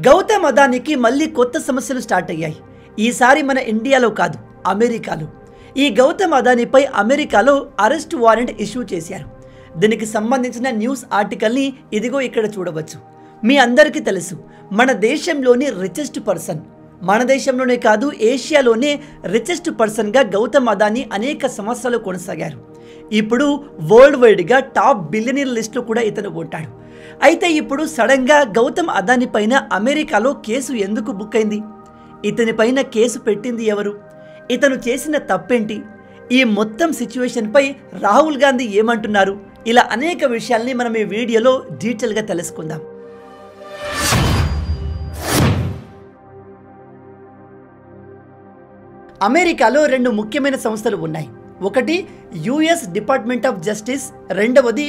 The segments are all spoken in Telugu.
గౌతమ్ అదానికి మళ్ళీ కొత్త సమస్యలు స్టార్ట్ అయ్యాయి. ఈసారి మన ఇండియాలో కాదు, అమెరికాలో. ఈ గౌతమ్ అదానిపై అమెరికాలో అరెస్ట్ వారెంట్ ఇష్యూ చేశారు. దీనికి సంబంధించిన న్యూస్ ఆర్టికల్ని ఇదిగో ఇక్కడ చూడవచ్చు. మీ అందరికీ తెలుసు, మన దేశంలోని రిచెస్ట్ పర్సన్, మన దేశంలోనే కాదు ఏషియాలోనే రిచెస్ట్ పర్సన్గా గౌతమ్ అదాని అనేక సంవత్సరాలు కొనసాగారు. ఇప్పుడు వరల్డ్ వైడ్గా టాప్ బిలియనీర్ లిస్టులో కూడా ఇతను ఉంటాడు. అయితే ఇప్పుడు సడన్గా గౌతమ్ అదాని పైన అమెరికాలో కేసు ఎందుకు బుక్ అయింది? ఇతని పైన కేసు పెట్టింది ఎవరు? ఇతను చేసిన తప్పేంటి? ఈ మొత్తం సిచ్యువేషన్పై రాహుల్ గాంధీ ఏమంటున్నారు? ఇలా అనేక విషయాల్ని మనం ఈ వీడియోలో డీటెయిల్గా తెలుసుకుందాం. అమెరికాలో రెండు ముఖ్యమైన సంస్థలు ఉన్నాయి. ఒకటి యుఎస్ డిపార్ట్మెంట్ ఆఫ్ జస్టిస్, రెండవది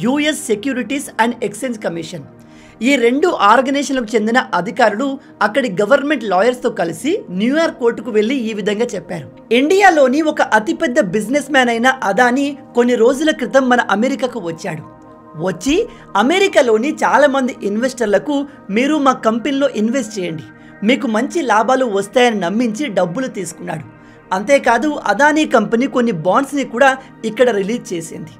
US securities and exchange commission. ఈ రెండు ఆర్గనైజేషన్లకు చెందిన అధికారులు అక్కడి గవర్నమెంట్ లాయర్స్తో కలిసి న్యూయార్క్ కోర్టుకు వెళ్ళి ఈ విధంగా చెప్పారు. ఇండియాలోని ఒక అతిపెద్ద బిజినెస్ మ్యాన్ అయిన అదాని కొన్ని రోజుల క్రితం మన అమెరికాకు వచ్చాడు. వచ్చి అమెరికాలోని చాలామంది ఇన్వెస్టర్లకు మీరు మా కంపెనీలో ఇన్వెస్ట్ చేయండి, మీకు మంచి లాభాలు వస్తాయని నమ్మించి డబ్బులు తీసుకున్నాడు. అంతేకాదు అదానీ కంపెనీ కొన్ని బాండ్స్ని కూడా ఇక్కడ రిలీజ్ చేసింది.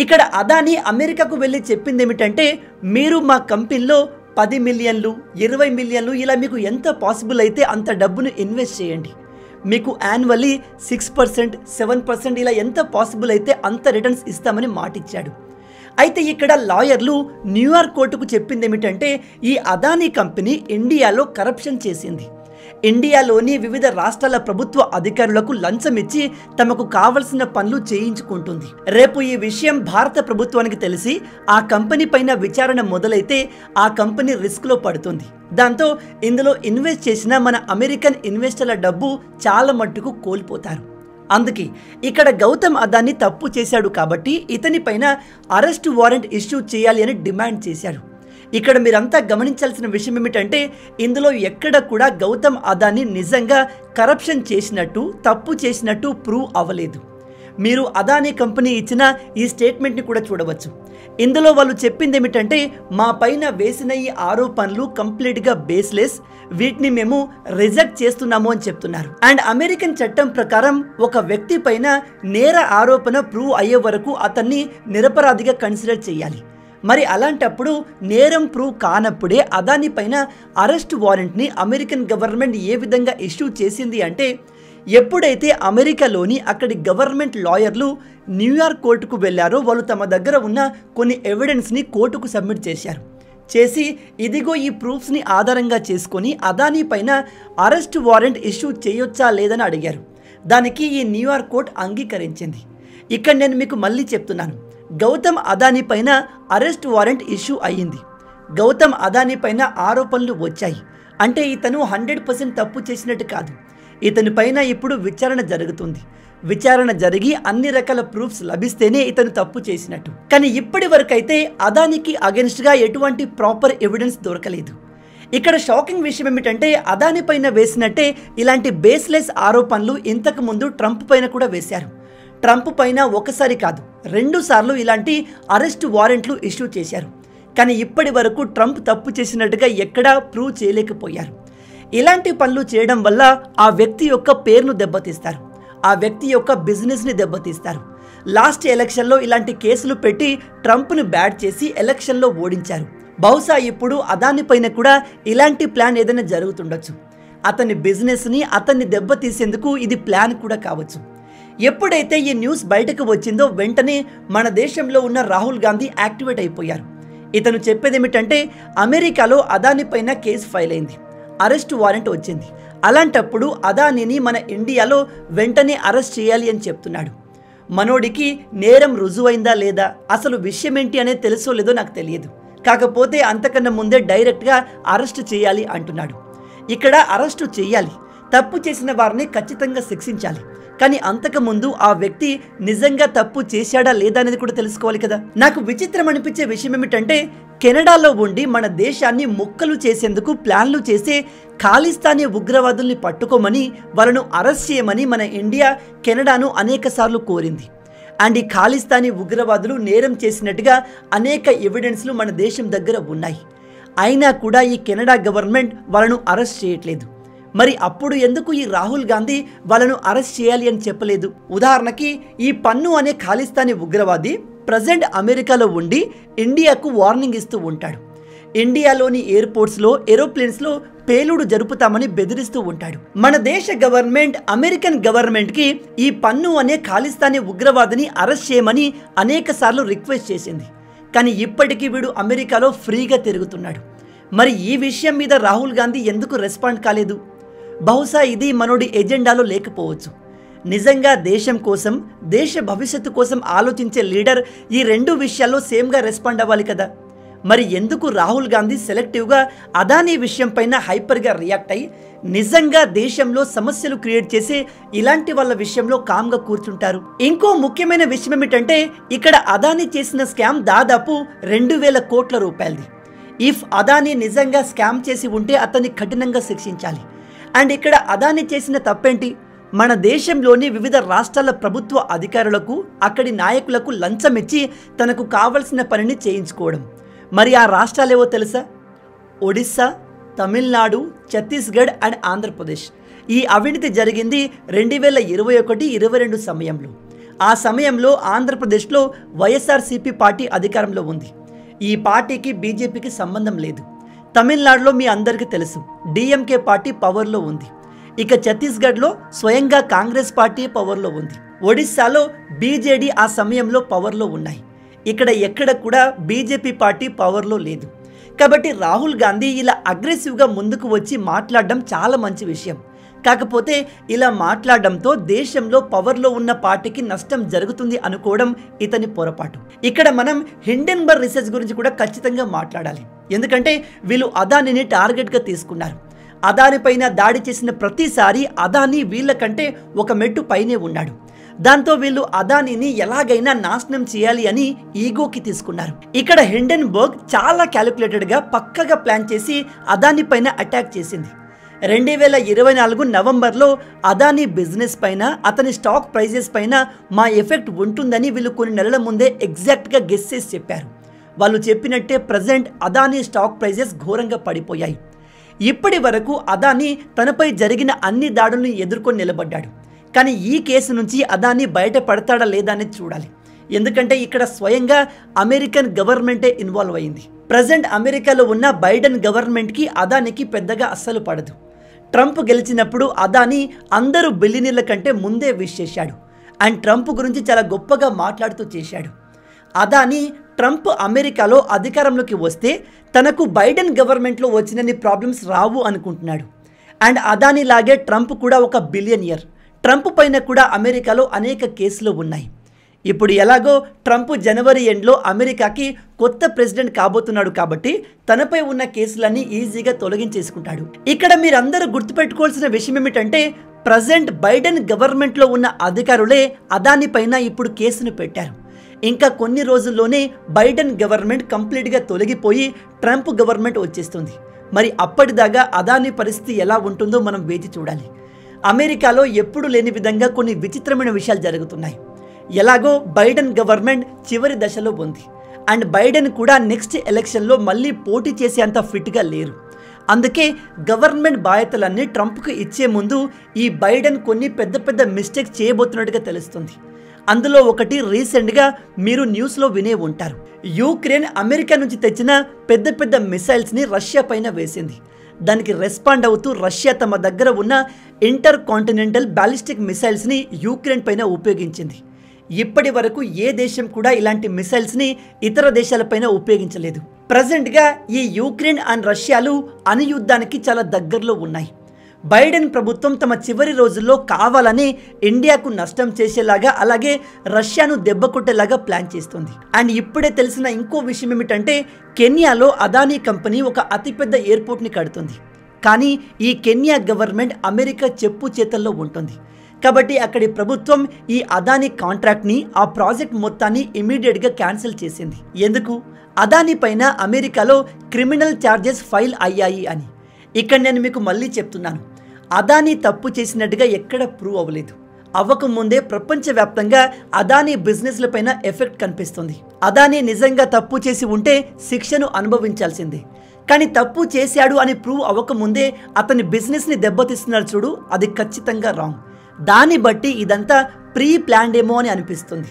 ఇక్కడ అదానీ అమెరికాకు వెళ్ళి చెప్పింది ఏమిటంటే, మీరు మా కంపెనీలో 10 మిలియన్లు 20 మిలియన్లు ఇలా మీకు ఎంత పాసిబుల్ అయితే అంత డబ్బును ఇన్వెస్ట్ చేయండి, మీకు యాన్యువల్లీ 6%, 7% ఇలా ఎంత పాసిబుల్ అయితే అంత రిటర్న్స్ ఇస్తామని మాటిచ్చాడు. అయితే ఇక్కడ లాయర్లు న్యూయార్క్ కోర్టుకు చెప్పింది ఏమిటంటే, ఈ అదానీ కంపెనీ ఇండియాలో కరప్షన్ చేసింది. ఇండియాలోని వివిధ రాష్ట్రాల ప్రభుత్వ అధికారులకు లంచం ఇచ్చి తమకు కావలసిన పనులు చేయించుకుంటుంది. రేపు ఈ విషయం భారత ప్రభుత్వానికి తెలిసి ఆ కంపెనీ పైన విచారణ మొదలైతే ఆ కంపెనీ రిస్క్లో పడుతుంది. దాంతో ఇందులో ఇన్వెస్ట్ చేసిన మన అమెరికన్ ఇన్వెస్టర్ల డబ్బు చాలా మట్టుకు కోల్పోతారు. అందుకే ఇక్కడ గౌతమ్ అదాని తప్పు చేశాడు కాబట్టి ఇతని పైన అరెస్ట్ వారెంట్ ఇష్యూ చేయాలి అని డిమాండ్ చేశారు. ఇక్కడ మీరంతా గమనించాల్సిన విషయం ఏమిటంటే, ఇందులో ఎక్కడ కూడా గౌతమ్ అదాని నిజంగా కరప్షన్ చేసినట్టు, తప్పు చేసినట్టు ప్రూవ్ అవ్వలేదు. మీరు అదానీ కంపెనీ ఇచ్చిన ఈ స్టేట్మెంట్ని కూడా చూడవచ్చు. ఇందులో వాళ్ళు చెప్పింది ఏమిటంటే, మా పైన వేసిన ఈ ఆరోపణలు కంప్లీట్గా బేస్లెస్, వీటిని మేము రిజెక్ట్ చేస్తున్నాము అని చెప్తున్నారు. అండ్ అమెరికన్ చట్టం ప్రకారం ఒక వ్యక్తి పైన నేర ఆరోపణ ప్రూవ్ అయ్యే వరకు అతన్ని నిరపరాధిగా కన్సిడర్ చేయాలి. మరి అలాంటప్పుడు నేరం ప్రూవ్ కానప్పుడే అదాని పైన అరెస్ట్ వారెంట్ని అమెరికన్ గవర్నమెంట్ ఏ విధంగా ఇష్యూ చేసింది అంటే, ఎప్పుడైతే అమెరికాలోని అక్కడి గవర్నమెంట్ లాయర్లు న్యూయార్క్ కోర్టుకు వెళ్ళారో వాళ్ళు తమ దగ్గర ఉన్న కొన్ని ఎవిడెన్స్ని కోర్టుకు సబ్మిట్ చేశారు. చేసి ఇదిగో ఈ ప్రూఫ్స్ని ఆధారంగా చేసుకొని అదాని పైన అరెస్ట్ వారెంట్ ఇష్యూ చేయొచ్చా లేదని అడిగారు. దానికి ఈ న్యూయార్క్ కోర్టు అంగీకరించింది. ఇక్కడ నేను మీకు మళ్ళీ చెప్తున్నాను, గౌతమ్ అదాని పైన అరెస్ట్ వారెంట్ ఇష్యూ అయ్యింది. గౌతమ్ అదాని పైన ఆరోపణలు వచ్చాయి అంటే ఇతను 100% తప్పు చేసినట్టు కాదు. ఇతని పైన ఇప్పుడు విచారణ జరుగుతుంది. విచారణ జరిగి అన్ని రకాల ప్రూఫ్స్ లభిస్తేనే ఇతను తప్పు చేసినట్టు. కానీ ఇప్పటి వరకైతే అదానికి అగెన్స్ట్గా ఎటువంటి ప్రాపర్ ఎవిడెన్స్ దొరకలేదు. ఇక్కడ షాకింగ్ విషయం ఏమిటంటే, అదాని పైన వేసినట్టే ఇలాంటి బేస్లెస్ ఆరోపణలు ఇంతకు ముందు ట్రంప్ పైన కూడా వేశారు. ట్రంప్ పైన ఒకసారి కాదు 2 సార్లు ఇలాంటి అరెస్ట్ వారెంట్లు ఇష్యూ చేశారు. కానీ ఇప్పటి వరకు ట్రంప్ తప్పు చేసినట్టుగా ఎక్కడా ప్రూవ్ చేయలేకపోయారు. ఇలాంటి పనులు చేయడం వల్ల ఆ వ్యక్తి యొక్క పేరును దెబ్బతీస్తారు, ఆ వ్యక్తి యొక్క బిజినెస్ని దెబ్బతీస్తారు. లాస్ట్ ఎలక్షన్లో ఇలాంటి కేసులు పెట్టి ట్రంప్ను బ్యాడ్ చేసి ఎలక్షన్లో ఓడించారు. బహుశా ఇప్పుడు అదాని పైన కూడా ఇలాంటి ప్లాన్ ఏదైనా జరుగుతుండొచ్చు. అతని బిజినెస్ని అతన్ని దెబ్బతీసేందుకు ఇది ప్లాన్ కూడా కావచ్చు. ఎప్పుడైతే ఈ న్యూస్ బయటకు వచ్చిందో వెంటనే మన దేశంలో ఉన్న రాహుల్ గాంధీ యాక్టివేట్ అయిపోయారు. ఇతను చెప్పేది ఏమిటంటే, అమెరికాలో అదాని పైన కేసు ఫైల్ అయింది, అరెస్ట్ వారెంట్ వచ్చింది. అలాంటప్పుడు అదానిని మన ఇండియాలో వెంటనే అరెస్ట్ చేయాలి అని చెప్తున్నాడు. మనోడికి నేరం రుజువైందా లేదా, అసలు విషయం ఏంటి అనేది తెలుసో లేదో నాకు తెలియదు. కాకపోతే అంతకన్నా ముందే డైరెక్ట్గా అరెస్ట్ చేయాలి అంటున్నాడు. ఇక్కడ అరెస్టు చేయాలి, తప్పు చేసిన వారిని ఖచ్చితంగా శిక్షించాలి. కానీ అంతకుముందు ఆ వ్యక్తి నిజంగా తప్పు చేశాడా లేదా అనేది కూడా తెలుసుకోవాలి కదా. నాకు విచిత్రం అనిపించే విషయం ఏమిటంటే, కెనడాలో ఉండి మన దేశాన్ని ముక్కలు చేసేందుకు ప్లాన్లు చేసే ఖాళిస్తానీ ఉగ్రవాదుల్ని పట్టుకోమని, వాళ్ళను అరెస్ట్ చేయమని మన ఇండియా కెనడాను అనేక సార్లు కోరింది. అండ్ ఈ ఖాళిస్తానీ ఉగ్రవాదులు నేరం చేసినట్టుగా అనేక ఎవిడెన్స్లు మన దేశం దగ్గర ఉన్నాయి. అయినా కూడా ఈ కెనడా గవర్నమెంట్ వాళ్ళను అరెస్ట్ చేయట్లేదు. మరి అప్పుడు ఎందుకు ఈ రాహుల్ గాంధీ వాళ్ళను అరెస్ట్ చేయాలి అని చెప్పలేదు? ఉదాహరణకి ఈ పన్ను అనే ఖాళిస్తానీ ఉగ్రవాది ప్రజెంట్ అమెరికాలో ఉండి ఇండియాకు వార్నింగ్ ఇస్తూ ఉంటాడు. ఇండియాలోని ఎయిర్పోర్ట్స్లో ఏరోప్లేన్స్లో పేలుడు జరుపుతామని బెదిరిస్తూ ఉంటాడు. మన దేశ గవర్నమెంట్ అమెరికన్ గవర్నమెంట్కి ఈ పన్ను అనే ఖాళిస్తానీ ఉగ్రవాదిని అరెస్ట్ చేయమని అనేక సార్లు రిక్వెస్ట్ చేసింది. కానీ ఇప్పటికీ వీడు అమెరికాలో ఫ్రీగా తిరుగుతున్నాడు. మరి ఈ విషయం మీద రాహుల్ గాంధీ ఎందుకు రెస్పాండ్ కాలేదు? బహుశా ఇది మనోడి ఎజెండాలో లేకపోవచ్చు. నిజంగా దేశం కోసం, దేశ భవిష్యత్తు కోసం ఆలోచించే లీడర్ ఈ రెండు విషయాల్లో సేమ్గా రెస్పాండ్ అవ్వాలి కదా. మరి ఎందుకు రాహుల్ గాంధీ సెలెక్టివ్గా అదానీ విషయం పైన హైపర్గా రియాక్ట్ అయ్యి నిజంగా దేశంలో సమస్యలు క్రియేట్ చేసి ఇలాంటి వాళ్ళ విషయంలో కామ్గా కూర్చుంటారు? ఇంకో ముఖ్యమైన విషయం ఏమిటంటే ఇక్కడ అదానీ చేసిన స్కామ్ దాదాపు 2000 కోట్ల రూపాయలది. ఇఫ్ అదానీ నిజంగా స్కామ్ చేసి ఉంటే అతన్ని కఠినంగా శిక్షించాలి. అండ్ ఇక్కడ అదానీ చేసిన తప్పేంటి? మన దేశంలోని వివిధ రాష్ట్రాల ప్రభుత్వ అధికారులకు, అక్కడి నాయకులకు లంచం ఇచ్చి తనకు కావలసిన పనిని చేయించుకోవడం. మరి ఆ రాష్ట్రాలేవో తెలుసా? ఒడిస్సా, తమిళనాడు, ఛత్తీస్గఢ్ అండ్ ఆంధ్రప్రదేశ్. ఈ అవినీతి జరిగింది 2021-22 సమయంలో. ఆ సమయంలో ఆంధ్రప్రదేశ్లో వైఎస్ఆర్సీపీ పార్టీ అధికారంలో ఉంది. ఈ పార్టీకి బీజేపీకి సంబంధం లేదు. తమిళనాడులో మీ అందరికీ తెలుసు, డిఎంకే పార్టీ పవర్లో ఉంది. ఇక ఛత్తీస్గఢ్లో స్వయంగా కాంగ్రెస్ పార్టీ పవర్లో ఉంది. ఒడిస్సాలో బీజేడీ ఆ సమయంలో పవర్లో ఉన్నాయి. ఇక్కడ ఎక్కడ కూడా బీజేపీ పార్టీ పవర్లో లేదు. కాబట్టి రాహుల్ గాంధీ ఇలా అగ్రెసివ్గా ముందుకు వచ్చి మాట్లాడడం చాలా మంచి విషయం. కాకపోతే ఇలా మాట్లాడడంతో దేశంలో పవర్లో ఉన్న పార్టీకి నష్టం జరుగుతుంది అనుకోవడం ఇతని పొరపాటు. ఇక్కడ మనం హిండెన్బర్గ్ రీసెర్చ్ గురించి కూడా ఖచ్చితంగా మాట్లాడాలి. ఎందుకంటే వీళ్ళు అదానీని టార్గెట్గా తీసుకున్నారు. అదానీ పైన దాడి చేసిన ప్రతిసారి అదానీ వీళ్ళకంటే ఒక మెట్టు పైనే ఉన్నాడు. దాంతో వీళ్ళు అదానీని ఎలాగైనా నాశనం చేయాలి అని ఈగోకి తీసుకున్నారు. ఇక్కడ హిండెన్బర్గ్ చాలా క్యాలిక్యులేటెడ్గా పక్కగా ప్లాన్ చేసి అదానీ పైన అటాక్ చేసింది. 2024 నవంబర్లో అదానీ బిజినెస్ పైన, అతని స్టాక్ ప్రైజెస్ పైన మా ఎఫెక్ట్ ఉంటుందని వీళ్ళు కొన్ని నెలల ముందే ఎగ్జాక్ట్గా గెస్ చేసి చెప్పారు. వాళ్ళు చెప్పినట్టే ప్రజెంట్ అదానీ స్టాక్ ప్రైజెస్ ఘోరంగా పడిపోయాయి. ఇప్పటి వరకు అదానీ తనపై జరిగిన అన్ని దాడులను ఎదుర్కొని నిలబడ్డాడు. కానీ ఈ కేసు నుంచి అదానీ బయటపడతాడా లేదా అనేది చూడాలి. ఎందుకంటే ఇక్కడ స్వయంగా అమెరికన్ గవర్నమెంటే ఇన్వాల్వ్ అయింది. ప్రజెంట్ అమెరికాలో ఉన్న బైడెన్ గవర్నమెంట్కి అదానీకి పెద్దగా అస్సలు పడదు. ట్రంప్ గెలిచినప్పుడు అదానీ అందరూ బిలియనీర్ల కంటే ముందే విష్ చేశాడు. అండ్ ట్రంప్ గురించి చాలా గొప్పగా మాట్లాడుతూ చేశాడు. అదానీ ట్రంప్ అమెరికాలో అధికారంలోకి వస్తే తనకు బైడెన్ గవర్నమెంట్లో వచ్చినన్ని ప్రాబ్లమ్స్ రావు అనుకుంటున్నాడు. అండ్ అదానీ లాగే ట్రంప్ కూడా ఒక బిలియనియర్. ట్రంప్ పైన కూడా అమెరికాలో అనేక కేసులు ఉన్నాయి. ఇప్పుడు ఎలాగో ట్రంప్ జనవరి ఎండ్లో అమెరికాకి కొత్త ప్రెసిడెంట్ కాబోతున్నాడు కాబట్టి తనపై ఉన్న కేసులన్నీ ఈజీగా తొలగించేసుకుంటాడు. ఇక్కడ మీరందరూ గుర్తుపెట్టుకోవాల్సిన విషయం ఏమిటంటే ప్రజెంట్ బైడెన్ గవర్నమెంట్లో ఉన్న అధికారులే అదానీ పైన ఇప్పుడు కేసును పెట్టారు. ఇంకా కొన్ని రోజుల్లోనే బైడెన్ గవర్నమెంట్ కంప్లీట్గా తొలగిపోయి ట్రంప్ గవర్నమెంట్ వచ్చేస్తుంది. మరి అప్పటిదాకా అదానీ పరిస్థితి ఎలా ఉంటుందో మనం వేచి చూడాలి. అమెరికాలో ఎప్పుడు లేని విధంగా కొన్ని విచిత్రమైన విషయాలు జరుగుతున్నాయి. ఎలాగో బైడెన్ గవర్నమెంట్ చివరి దశలో ఉంది. అండ్ బైడెన్ కూడా నెక్స్ట్ ఎలక్షన్లో మళ్ళీ పోటీ చేసేంత ఫిట్గా లేరు. అందుకే గవర్నమెంట్ బాధ్యతలన్నీ ట్రంప్కు ఇచ్చే ముందు ఈ బైడెన్ కొన్ని పెద్ద పెద్ద మిస్టేక్స్ చేయబోతున్నట్టుగా తెలుస్తుంది. అందులో ఒకటి రీసెంట్గా మీరు న్యూస్లో వినే ఉంటారు. యూక్రెయిన్ అమెరికా నుంచి తెచ్చిన పెద్ద పెద్ద మిసైల్స్ని రష్యా పైన వేసింది. దానికి రెస్పాండ్ అవుతూ రష్యా తమ దగ్గర ఉన్న ఇంటర్ కాంటినెంటల్ బ్యాలిస్టిక్ మిసైల్స్ని యూక్రెయిన్ పైన ఉపయోగించింది. ఇప్పటి వరకు ఏ దేశం కూడా ఇలాంటి మిసైల్స్ని ఇతర దేశాలపైన ఉపయోగించలేదు. ప్రజెంట్గా ఈ యూక్రెయిన్ అండ్ రష్యాలు అణుయుద్ధానికి చాలా దగ్గరలో ఉన్నాయి. బైడెన్ ప్రభుత్వం తమ చివరి రోజుల్లో కావాలని ఇండియాకు నష్టం చేసేలాగా, అలాగే రష్యాను దెబ్బ కొట్టేలాగా ప్లాన్ చేస్తుంది. అండ్ ఇప్పుడే తెలిసిన ఇంకో విషయం ఏమిటంటే కెన్యాలో అదానీ కంపెనీ ఒక అతిపెద్ద ఎయిర్పోర్ట్ని కడుతుంది. కానీ ఈ కెన్యా గవర్నమెంట్ అమెరికా చెప్పు చేతల్లో ఉంటుంది. కాబట్టి అక్కడి ప్రభుత్వం ఈ అదానీ కాంట్రాక్ట్ని, ఆ ప్రాజెక్ట్ మొత్తాన్ని ఇమీడియట్గా క్యాన్సిల్ చేసింది. ఎందుకు? అదానీ పైన అమెరికాలో క్రిమినల్ ఛార్జెస్ ఫైల్ అయ్యాయి అని. ఇక్కడ నేను మీకు మళ్ళీ చెప్తున్నాను, అదానీ తప్పు చేసినట్టుగా ఎక్కడ ప్రూవ్ అవ్వలేదు. అవ్వకముందే ప్రపంచవ్యాప్తంగా అదానీ బిజినెస్లపైన ఎఫెక్ట్ కనిపిస్తుంది. అదానీ నిజంగా తప్పు చేసి ఉంటే శిక్షను అనుభవించాల్సిందే. కానీ తప్పు చేశాడు అని ప్రూవ్ అవ్వకముందే అతని బిజినెస్ని దెబ్బతీస్తున్నాడు చూడు, అది ఖచ్చితంగా రాంగ్. దాన్ని బట్టి ఇదంతా ప్రీ ప్లాన్డ్ ఏమో అని అనిపిస్తుంది.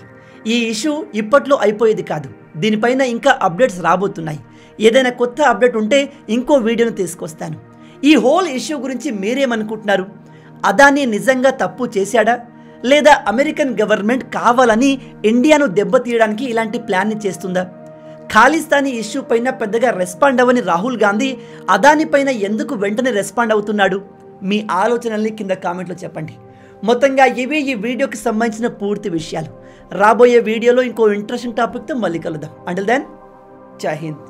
ఈ ఇష్యూ ఇప్పట్లో అయిపోయేది కాదు. దీనిపైన ఇంకా అప్డేట్స్ రాబోతున్నాయి. ఏదైనా కొత్త అప్డేట్ ఉంటే ఇంకో వీడియోను తీసుకొస్తాను. ఈ హోల్ ఇష్యూ గురించి మీరేమనుకుంటున్నారు? అదానీ నిజంగా తప్పు చేశాడా, లేదా అమెరికన్ గవర్నమెంట్ కావాలని ఇండియాను దెబ్బతీయడానికి ఇలాంటి ప్లాన్ని చేస్తుందా? ఖాళిస్తానీ ఇష్యూ పైన పెద్దగా రెస్పాండ్ అవ్వని రాహుల్ గాంధీ అదానీ పైన ఎందుకు వెంటనే రెస్పాండ్ అవుతున్నాడు? మీ ఆలోచనల్ని కింద కామెంట్లో చెప్పండి. మొత్తంగా ఇవే ఈ వీడియోకి సంబంధించిన పూర్తి విషయాలు. రాబోయే వీడియోలో ఇంకో ఇంట్రెస్టింగ్ టాపిక్తో మళ్ళీ కలుద్దాం. అంటిల్ దెన్, జై హింద్.